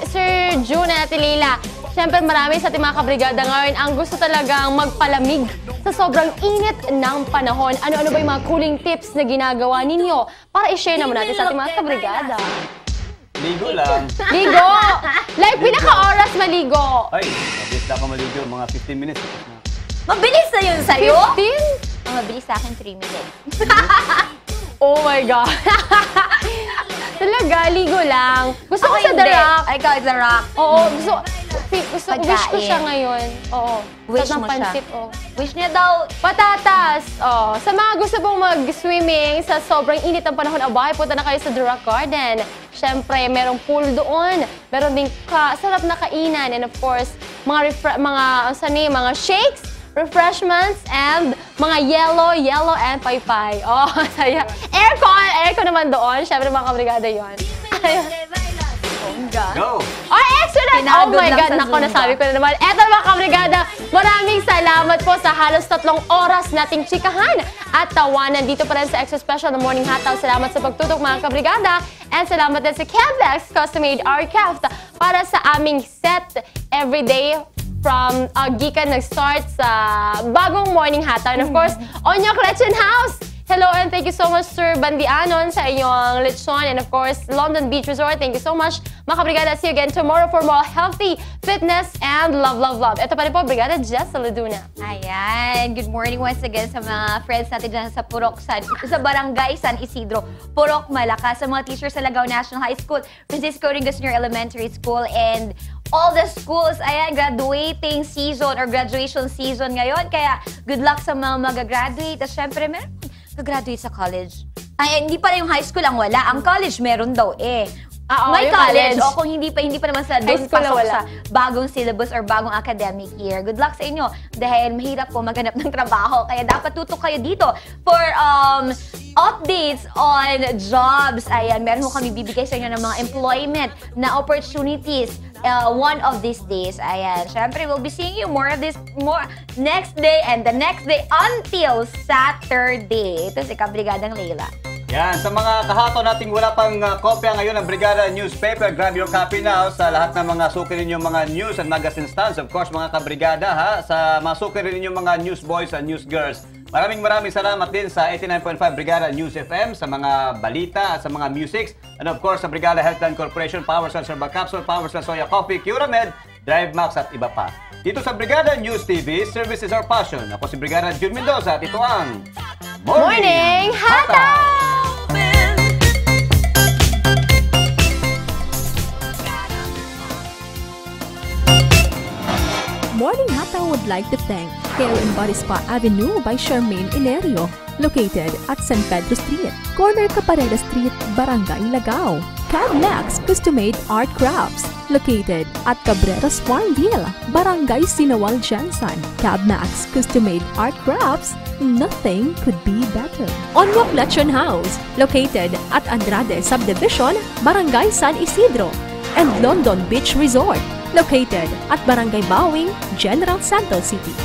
Sir June at Leila. Siyempre marami sa ating mga kabrigada ngayon ang gusto talagang magpalamig sa sobrang init ng panahon. Ano-ano ba yung mga cooling tips na ginagawa ninyo para i-share naman natin sa ating mga kabrigada? Ligo lang. Ligo! Like, pinaka-oras maligo. Ay, mabilis na ako maligo. Mga 15 minutes. Mabilis na yun sa'yo? 15? Ang mabilis sa akin, 3 minutes. Oh my God. Talaga, ligo lang. Gusto ko Ako sa The hindi. Rock. Ikaw, The Rock. Oo, wish ko Pagkain. siya ngayon. Oo. Wish Sarap ng mo siya. pansit, oh. Wish niya daw. Patatas! Oh, sa mga gusto pong mag-swimming sa sobrang init ng panahon, abay, punta na kayo sa The Rock Garden. Siyempre, merong pool doon. Meron ding sarap na kainan. And of course, mga shakes, refreshments, and mga yellow and paypay. Oh, saya. Aircon naman doon. Siyempre, mga kabrigada yun. Go! Oh, excellent! Oh Pinagod my lang God, sa nako, Zumba. nasabi ko na naman. Eto mga kabrigada, maraming salamat po sa halos 3 oras nating chikahan at tawanan dito pa rin sa Extra Special ng Morning Hataw. Salamat sa pagtutok mga kabrigada and salamat din sa Camvex Custom Made Aircraft para sa aming set everyday from Gikan nag-start sa bagong Morning Hataw. And of course, Onyok Lechon House! Hello and thank you so much, Sir Bandianon, sa inyong lechon. And of course, London Beach Resort. Thank you so much, mga kabrigada. See you again tomorrow for more healthy fitness and love. Ito pa rin po, Brigada Jess Saladuna. Ayan. Good morning once again sa mga friends natin dyan sa sa Barangay San Isidro, Purok, Malakas, sa mga teachers sa Lagaw National High School, Francisco Ringo Sr. Elementary School, and all the schools. Ayan, graduating season or graduation season ngayon. Kaya good luck sa mga mag-graduate. At syempre, meron graduate sa college. Ay, hindi pa yung high school ang wala. Ang college meron daw eh. May college. O kung hindi pa naman sa doon pasok sa bagong syllabus or bagong academic year. Good luck sa inyo. Dahil mahirap po maghanap ng trabaho. Kaya dapat tutok kayo dito for updates on jobs. Ayan, meron mo kami bibigay sa inyo ng mga employment na opportunities one of these days. Ayan, syempre we'll be seeing you more next day and the next day until Saturday. Ito si Kabrigadang Leila. Yan, sa mga kahapon nating wala pang kopya ngayon ng Brigada Newspaper, grab your copy now sa lahat ng mga suki ninyong mga news and magazine stands. Of course, mga kabrigada ha, sa mga suki rin ninyong mga news boys and news girls. Maraming salamat din sa 89.5 Brigada News FM sa mga balita at sa mga musics. And of course, sa Brigada Healthline Corporation, Power Sun Serba Capsule, Power Sun Soya Coffee, Curamed, Drive Max at iba pa. Dito sa Brigada News TV, service is our passion. Ako si Brigada June Mendoza at ito ang Morning Hataw! Morning Hataw would like to thank Hair and Body Spa Avenue by Charmaine Ilerio, located at San Pedro Street, corner Caparera Street, Barangay Lagao. Camvex Custom-Made Art Crafts, located at Cabreras Farmville, Barangay Sinawal Jansan. Camvex Custom-Made Art Crafts, nothing could be better. Onyok Lechon House, located at Andrade Subdivision, Barangay San Isidro, and London Beach Resort, located at Barangay Bawing, General Santos City.